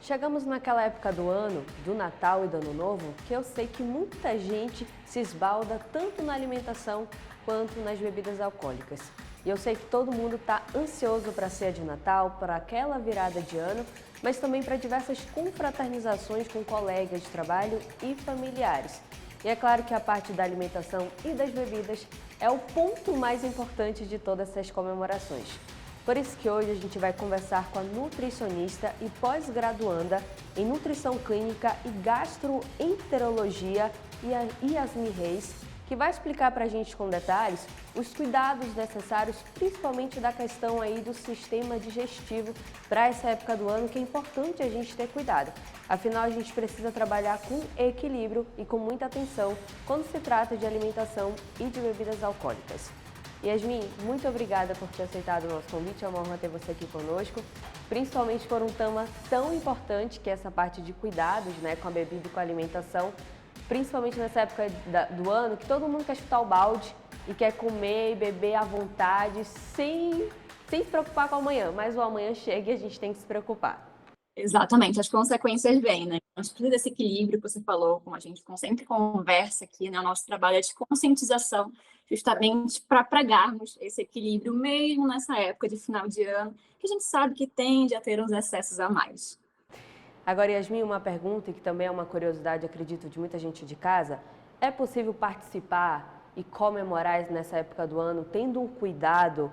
Chegamos naquela época do ano, do Natal e do Ano Novo, que eu sei que muita gente se esbalda tanto na alimentação quanto nas bebidas alcoólicas. E eu sei que todo mundo está ansioso para a ceia de Natal, para aquela virada de ano, mas também para diversas confraternizações com colegas de trabalho e familiares. E é claro que a parte da alimentação e das bebidas é o ponto mais importante de todas essas comemorações. Por isso que hoje a gente vai conversar com a nutricionista e pós-graduanda em nutrição clínica e gastroenterologia, Yasmin Reis, que vai explicar para a gente com detalhes os cuidados necessários, principalmente da questão aí do sistema digestivo para essa época do ano, que é importante a gente ter cuidado. Afinal, a gente precisa trabalhar com equilíbrio e com muita atenção quando se trata de alimentação e de bebidas alcoólicas. Yasmin, muito obrigada por ter aceitado o nosso convite, é uma honra ter você aqui conosco, principalmente por um tema tão importante que é essa parte de cuidados, né, com a bebida e com a alimentação, principalmente nessa época do ano que todo mundo quer chutar o balde e quer comer e beber à vontade, sem se preocupar com o amanhã, mas o amanhã chega e a gente tem que se preocupar. Exatamente, as consequências vêm, né? A gente precisa desse equilíbrio que você falou, como a gente sempre conversa aqui, né? O nosso trabalho é de conscientização, justamente para pregarmos esse equilíbrio, mesmo nessa época de final de ano, que a gente sabe que tende a ter uns excessos a mais. Agora, Yasmin, uma pergunta e que também é uma curiosidade, acredito, de muita gente de casa. É possível participar e comemorar nessa época do ano, tendo um cuidado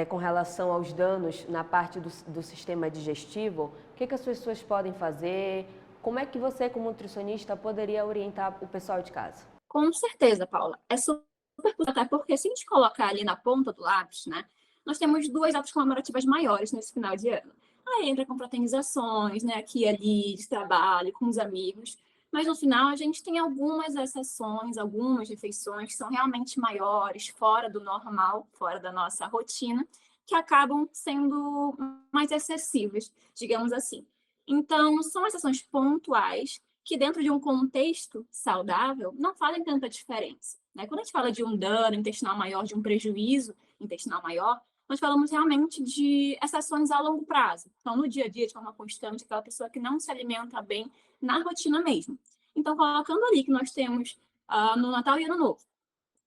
com relação aos danos na parte do sistema digestivo? O que as pessoas podem fazer? Como é que você, como nutricionista, poderia orientar o pessoal de casa? Com certeza, Paula. É super possível, até porque se a gente colocar ali na ponta do lápis, né? Nós temos duas datas comemorativas maiores nesse final de ano. Aí entra com fraternizações, né? Aqui e ali, de trabalho, com os amigos. Mas no final a gente tem algumas exceções, algumas refeições que são realmente maiores, fora do normal, fora da nossa rotina, que acabam sendo mais excessivas, digamos assim. Então, são exceções pontuais que dentro de um contexto saudável não fazem tanta diferença, né? Quando a gente fala de um dano intestinal maior, de um prejuízo intestinal maior, nós falamos realmente de exceções a longo prazo. Então, no dia a dia, de forma constante, aquela pessoa que não se alimenta bem na rotina mesmo. Então, colocando ali que nós temos no Natal e Ano Novo,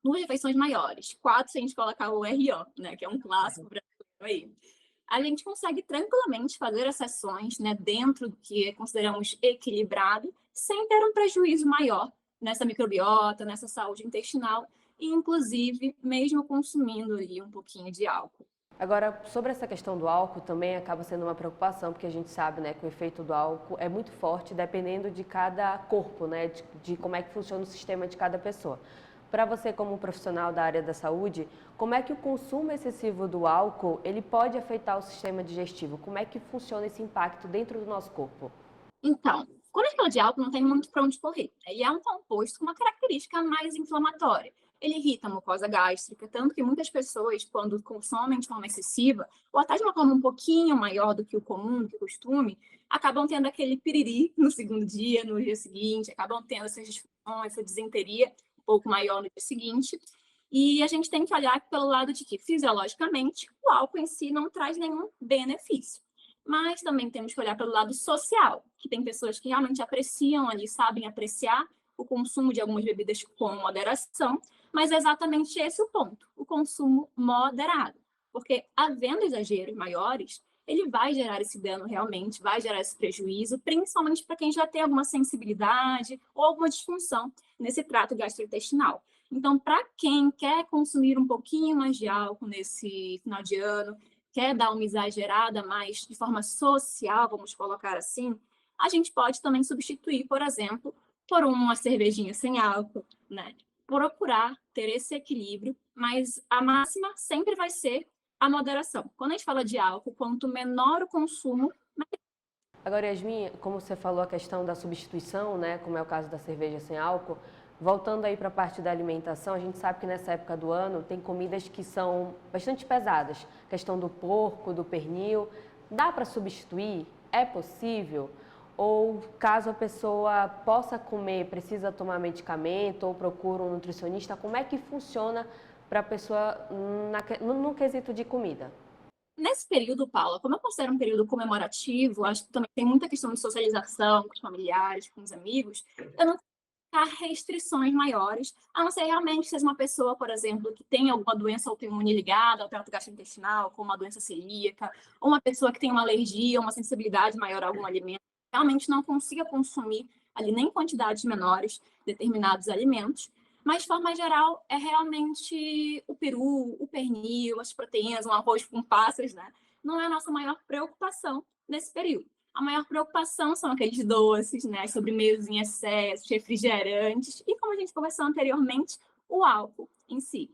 duas refeições maiores, quatro se a gente colocar o RO, né, que é um clássico brasileiro aí, a gente consegue tranquilamente fazer exceções, né, dentro do que consideramos equilibrado, sem ter um prejuízo maior nessa microbiota, nessa saúde intestinal, e inclusive mesmo consumindo ali um pouquinho de álcool. Agora, sobre essa questão do álcool, também acaba sendo uma preocupação, porque a gente sabe, né, que o efeito do álcool é muito forte, dependendo de cada corpo, né, de como é que funciona o sistema de cada pessoa. Para você, como profissional da área da saúde, como é que o consumo excessivo do álcool, ele pode afetar o sistema digestivo? Como é que funciona esse impacto dentro do nosso corpo? Então, quando a gente fala de álcool, não tem muito para onde correr. Ele é um composto com uma característica mais inflamatória. Ele irrita a mucosa gástrica, tanto que muitas pessoas, quando consomem de forma excessiva, ou até de uma forma um pouquinho maior do que o comum, do que o costume, acabam tendo aquele piriri no segundo dia, no dia seguinte, acabam tendo essas disfunções, essa disenteria um pouco maior no dia seguinte. E a gente tem que olhar pelo lado de que, fisiologicamente, o álcool em si não traz nenhum benefício. Mas também temos que olhar pelo lado social, que tem pessoas que realmente apreciam ali, sabem apreciar o consumo de algumas bebidas com moderação, mas é exatamente esse o ponto, o consumo moderado. Porque havendo exageros maiores, ele vai gerar esse dano realmente, vai gerar esse prejuízo, principalmente para quem já tem alguma sensibilidade ou alguma disfunção nesse trato gastrointestinal. Então, para quem quer consumir um pouquinho mais de álcool nesse final de ano, quer dar uma exagerada mais de forma social, vamos colocar assim, a gente pode também substituir, por exemplo, por uma cervejinha sem álcool, né? Procurar ter esse equilíbrio, mas a máxima sempre vai ser a moderação. Quando a gente fala de álcool, quanto menor o consumo. Agora, Yasmin, como você falou a questão da substituição, né, como é o caso da cerveja sem álcool, voltando aí para a parte da alimentação, a gente sabe que nessa época do ano tem comidas que são bastante pesadas, questão do porco, do pernil, dá para substituir? É possível? Ou caso a pessoa possa comer, precisa tomar medicamento ou procura um nutricionista, como é que funciona para a pessoa no quesito de comida? Nesse período, Paula, como eu considero um período comemorativo, acho que também tem muita questão de socialização com os familiares, com os amigos, eu não tenho restrições maiores, a não ser realmente que seja uma pessoa, por exemplo, que tem alguma doença autoimune ligada ao trato gastrointestinal, como uma doença celíaca, ou uma pessoa que tem uma alergia, uma sensibilidade maior a algum alimento, realmente não consiga consumir ali nem quantidades menores determinados alimentos. Mas, de forma geral, é realmente o peru, o pernil, as proteínas, um arroz com passas, né? Não é a nossa maior preocupação nesse período. A maior preocupação são aqueles doces, né? Sobremesas em excesso, refrigerantes e, como a gente conversou anteriormente, o álcool em si.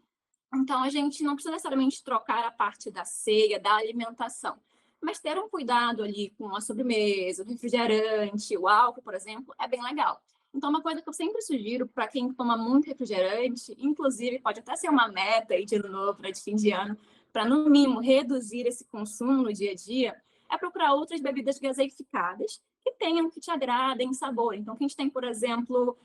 Então, a gente não precisa necessariamente trocar a parte da ceia, da alimentação, mas ter um cuidado ali com a sobremesa, o refrigerante, o álcool, por exemplo, é bem legal. Então, uma coisa que eu sempre sugiro para quem toma muito refrigerante, inclusive pode até ser uma meta aí de ano novo, né, de fim de ano, para no mínimo reduzir esse consumo no dia a dia, é procurar outras bebidas gaseificadas que tenham, que te agradem em sabor. Então, que a gente tem, por exemplo,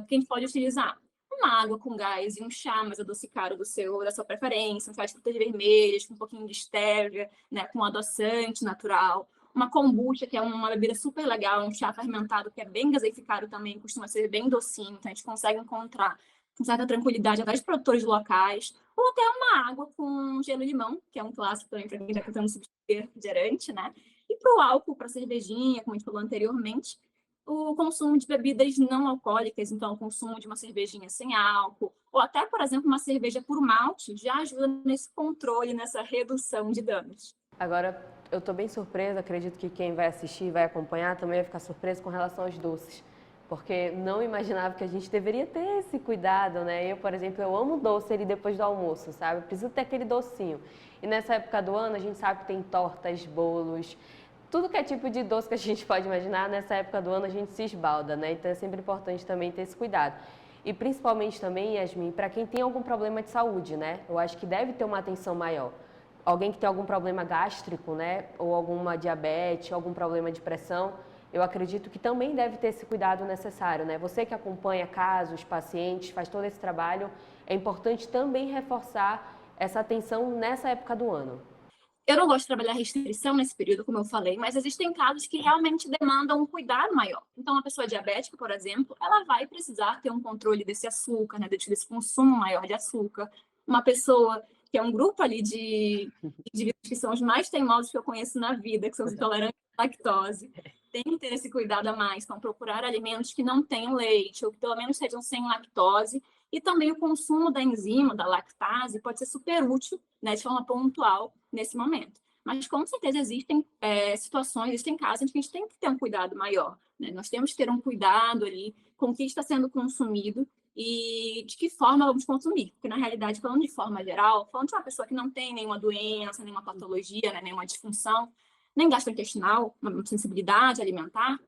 que a gente pode utilizar uma água com gás e um chá mais adocicado da sua preferência, um chá de frutas vermelhas, com um pouquinho de stevia, né, com adoçante natural. Uma kombucha, que é uma bebida super legal, um chá fermentado que é bem gaseificado também, costuma ser bem docinho, então a gente consegue encontrar com certa tranquilidade até de produtores locais, ou até uma água com gelo e limão, que é um clássico também para quem está tentando substituir refrigerante, né? E para o álcool, para a cervejinha, como a gente falou anteriormente, o consumo de bebidas não alcoólicas, então o consumo de uma cervejinha sem álcool, ou até, por exemplo, uma cerveja por malte, já ajuda nesse controle, nessa redução de danos. Agora, eu estou bem surpresa, acredito que quem vai assistir e vai acompanhar também vai ficar surpreso com relação aos doces, porque não imaginava que a gente deveria ter esse cuidado, né? Eu, por exemplo, eu amo doce ali depois do almoço, sabe? Eu preciso ter aquele docinho. E nessa época do ano, a gente sabe que tem tortas, bolos, tudo que é tipo de doce que a gente pode imaginar, nessa época do ano a gente se esbalda, né? Então é sempre importante também ter esse cuidado. E principalmente também, Yasmin, para quem tem algum problema de saúde, né? Eu acho que deve ter uma atenção maior. Alguém que tem algum problema gástrico, né? Ou alguma diabetes, algum problema de pressão, eu acredito que também deve ter esse cuidado necessário, né? Você que acompanha casos, pacientes, faz todo esse trabalho, é importante também reforçar essa atenção nessa época do ano. Eu não gosto de trabalhar restrição nesse período, como eu falei, mas existem casos que realmente demandam um cuidado maior. Então, uma pessoa diabética, por exemplo, ela vai precisar ter um controle desse açúcar, né, desse consumo maior de açúcar. Uma pessoa que é um grupo ali de indivíduos que são os mais teimosos que eu conheço na vida, que são os intolerantes à lactose, tem que ter esse cuidado a mais. Então, procurar alimentos que não tenham leite, ou que pelo menos sejam sem lactose. E também o consumo da enzima, da lactase, pode ser super útil, né, de forma pontual, nesse momento. Mas, com certeza, existem situações, existem casos em que a gente tem que ter um cuidado maior. Né? Nós temos que ter um cuidado ali com o que está sendo consumido e de que forma vamos consumir. Porque, na realidade, falando de forma geral, falando de uma pessoa que não tem nenhuma doença, nenhuma patologia, né, nenhuma disfunção, nem gastrointestinal, uma sensibilidade alimentar,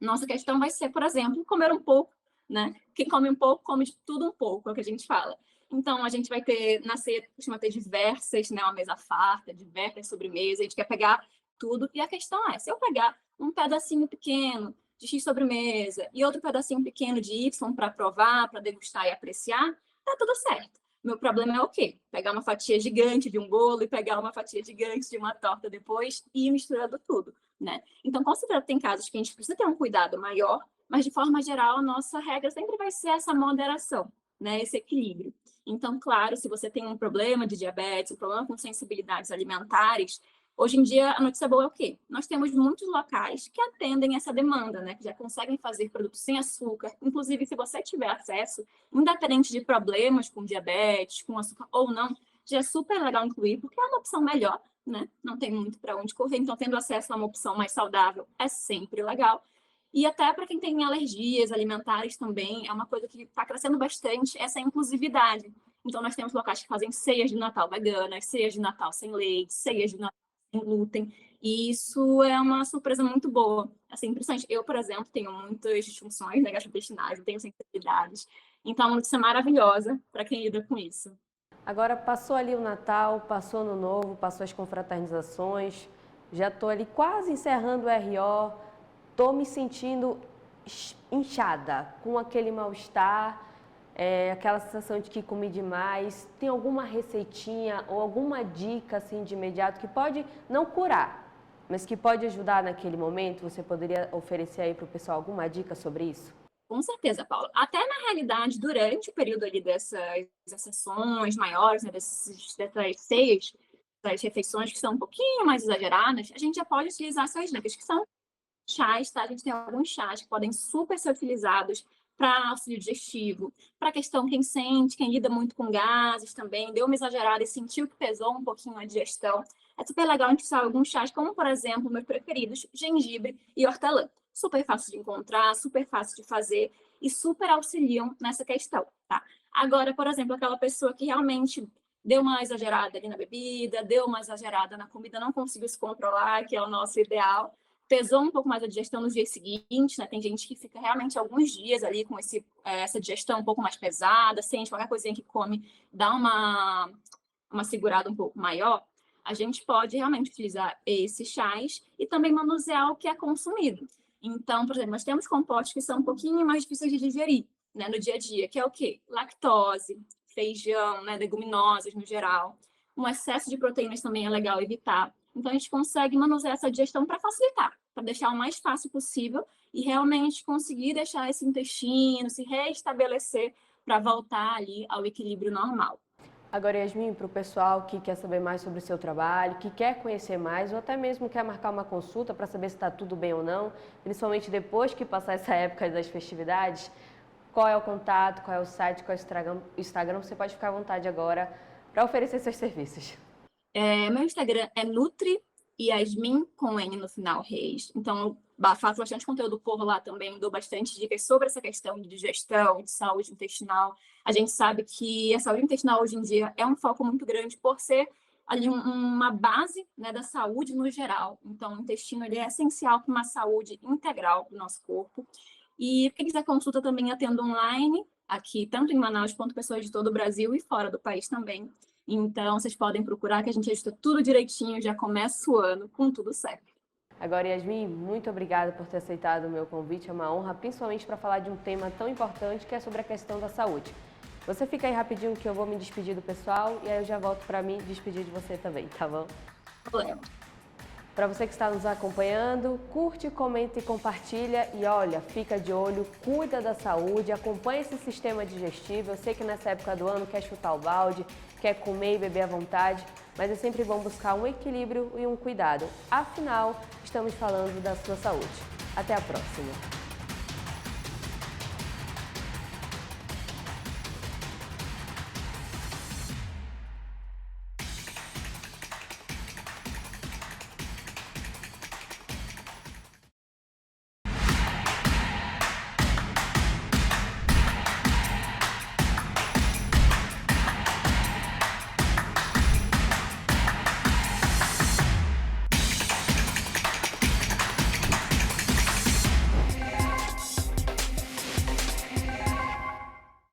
nossa questão vai ser, por exemplo, comer um pouco, né? Quem come um pouco, come de tudo um pouco, é o que a gente fala. Então, a gente vai ter, na ceia, costuma ter diversas, né? Uma mesa farta, diversas sobremesas, a gente quer pegar tudo. E a questão é, se eu pegar um pedacinho pequeno de X sobremesa e outro pedacinho pequeno de Y para provar, para degustar e apreciar, tá tudo certo. Meu problema é o quê? Pegar uma fatia gigante de um bolo e pegar uma fatia gigante de uma torta depois e ir misturando tudo, né? Então, com certeza, tem casos que a gente precisa ter um cuidado maior, mas, de forma geral, a nossa regra sempre vai ser essa moderação, né? Esse equilíbrio. Então, claro, se você tem um problema de diabetes, um problema com sensibilidades alimentares, hoje em dia a notícia boa é o quê? Nós temos muitos locais que atendem essa demanda, né? Que já conseguem fazer produtos sem açúcar. Inclusive, se você tiver acesso, independente de problemas com diabetes, com açúcar ou não, já é super legal incluir, porque é uma opção melhor, né? Não tem muito para onde correr, então tendo acesso a uma opção mais saudável é sempre legal. E até para quem tem alergias alimentares também, é uma coisa que está crescendo bastante, essa inclusividade. Então, nós temos locais que fazem ceias de Natal veganas, ceias de Natal sem leite, ceias de Natal sem glúten, e isso é uma surpresa muito boa. Assim, interessante. Eu, por exemplo, tenho muitas disfunções, né, gastrointestinais, eu tenho sensibilidades, então é uma notícia maravilhosa para quem lida com isso. Agora passou ali o Natal, passou o Ano Novo, passou as confraternizações, já estou ali quase encerrando o RO, estou me sentindo inchada, com aquele mal-estar. aquela sensação de que comi demais. Tem alguma receitinha ou alguma dica assim de imediato que pode não curar, mas que pode ajudar naquele momento? Você poderia oferecer aí para o pessoal alguma dica sobre isso? Com certeza, Paula. Até na realidade, durante o período ali dessas sessões maiores, né, dessas ceias, das refeições que são um pouquinho mais exageradas, a gente já pode utilizar essas dicas, que são chás, tá? A gente tem alguns chás que podem super ser utilizados para auxílio digestivo, para questão quem sente, quem lida muito com gases também, deu uma exagerada e sentiu que pesou um pouquinho a digestão. É super legal a gente usar alguns chás, como por exemplo, meus preferidos, gengibre e hortelã. Super fácil de encontrar, super fácil de fazer e super auxiliam nessa questão, tá? Agora, por exemplo, aquela pessoa que realmente deu uma exagerada ali na bebida, deu uma exagerada na comida, não conseguiu se controlar, que é o nosso ideal, pesou um pouco mais a digestão nos dias seguintes, né? Tem gente que fica realmente alguns dias ali com essa digestão um pouco mais pesada, sente qualquer coisinha que come, dá uma segurada um pouco maior. A gente pode realmente utilizar esses chás e também manusear o que é consumido. Então, por exemplo, nós temos compostos que são um pouquinho mais difíceis de digerir, né, no dia a dia, que é o quê? Lactose, feijão, né, leguminosas no geral. Um excesso de proteínas também é legal evitar. Então, a gente consegue manusear essa digestão para facilitar, para deixar o mais fácil possível e realmente conseguir deixar esse intestino se restabelecer para voltar ali ao equilíbrio normal. Agora, Yasmin, para o pessoal que quer saber mais sobre o seu trabalho, que quer conhecer mais ou até mesmo quer marcar uma consulta para saber se está tudo bem ou não, principalmente depois que passar essa época das festividades, qual é o contato, qual é o site, qual é o Instagram, você pode ficar à vontade agora para oferecer seus serviços. Meu Instagram é Nutri Yasmin com N no final, Reis. Então, eu faço bastante conteúdo por lá também, dou bastante dicas sobre essa questão de digestão, de saúde intestinal. A gente sabe que a saúde intestinal hoje em dia é um foco muito grande por ser ali uma base, né, da saúde no geral. Então, o intestino ele é essencial para uma saúde integral do nosso corpo. E quem quiser consulta também atendo online, aqui, tanto em Manaus quanto pessoas de todo o Brasil e fora do país também. Então, vocês podem procurar que a gente ajusta tudo direitinho, já começa o ano com tudo certo. Agora, Yasmin, muito obrigada por ter aceitado o meu convite. É uma honra, principalmente para falar de um tema tão importante que é sobre a questão da saúde. Você fica aí rapidinho que eu vou me despedir do pessoal e aí eu já volto para me despedir de você também, tá bom? Problema. Para você que está nos acompanhando, curte, comenta e compartilha. E olha, fica de olho, cuida da saúde, acompanha esse sistema digestivo. Eu sei que nessa época do ano quer chutar o balde, quer comer e beber à vontade, mas é sempre bom buscar um equilíbrio e um cuidado. Afinal, estamos falando da sua saúde. Até a próxima!